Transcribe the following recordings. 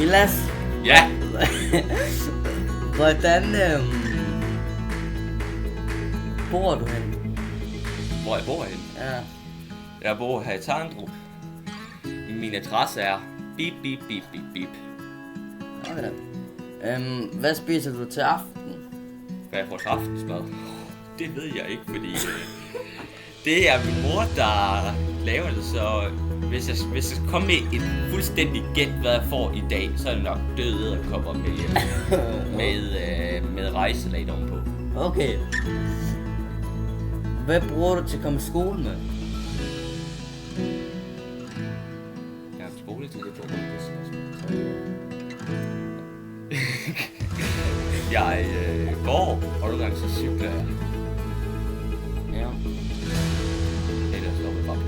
Milas. Ja. Hvordan bor du hen? Hvor jeg bor henne? Ja. Jeg bor her i Tarndrup. Min adresse er bip bip bip bip bip. Okay da. Hvad spiser du til aften? Hvad jeg får til aftensmad? Det ved jeg ikke, fordi det er min mor, der laver det, så hvis jeg skal komme med et fuldstændig gæt, hvad jeg får i dag, så er det nok døde og kopper med rejselag ovenpå. Okay. Hvad bruger du til at komme i skole med? Jeg har skole til det på. Jeg går, og nogle gange så cykler jeg. Ja. Ellers står vi bare på to.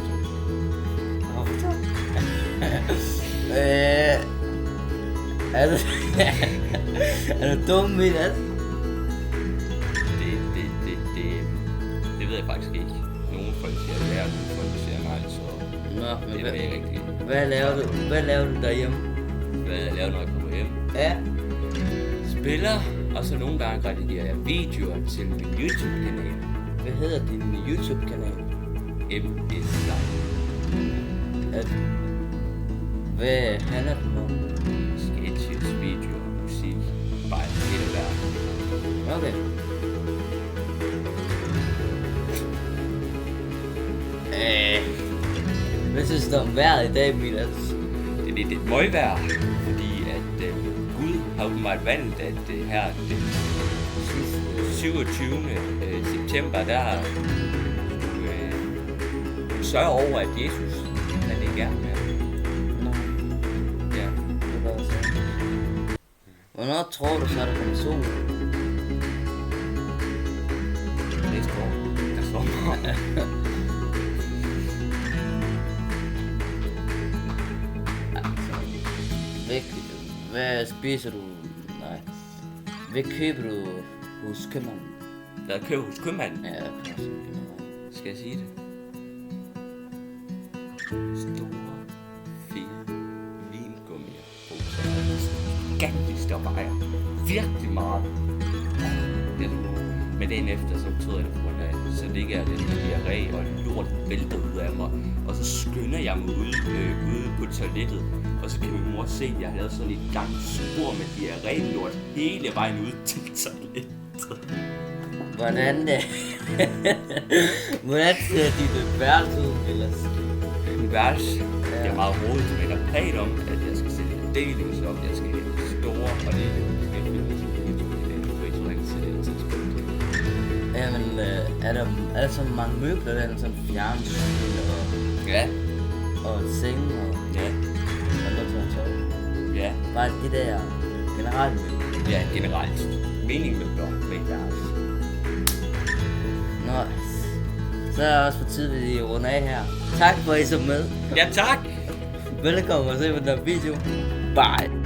Er du dum, Milas? Det ved jeg faktisk ikke. Nogle folk siger ja, nogle folk siger nej, så Nå, men det er ikke rigtigt. Hvad laver du derhjemme? Hvad jeg laver, når jeg kommer hjem? Ja. Spiller, og så nogle gange redigerer jeg videoer til min YouTube-kanal. Hvad hedder din YouTube-kanal? MS Live. Hvad handler den om? Sketches, videoer, musik, bare hele verden. Okay. Hvad synes du om vejret i dag, Milas? Det er lidt et møgvejr, fordi at Gud har åbenbart valgt, at her den 27. september, der sørger over, at Jesus han ikke er mere. Nå, Ja. det var så. Hvornår tror du så, der kommer sol? Næste år, der sommer. Hvad spiser du? Nej. Hvad køber du hos købmanden? Der er køb hos købmanden. Ja, også. Skal jeg sige det? Store, fede vingummier. Gigantisk, der vejer virkelig meget. Men dagen efter, så tog jeg det på grund af, så ligger jeg den diarré, og lort vælter ud af mig. Og så skynder jeg mig ude på toilettet, og så kan min mor se, at jeg har lavet sådan et langt spor med diarré-lort hele vejen ud til toilettet. Hvordan ser dit værelse ud, ellers? Min værelse, det er meget rodet, men jeg har planer om, at jeg skal sætte en delings op, jeg skal have store og lille. Jamen, er der så mange møbler, der er sådan fjernsyn Ja. og seng og noget sådan tøj? Ja. Bare de der generelt møbler. Ja, generelt. Meningen med børn med værelse. Nå, så er det også på tide, at vi runder af her. Tak for, at I så med. Ja, tak! Velkommen og se på den her video. Bye!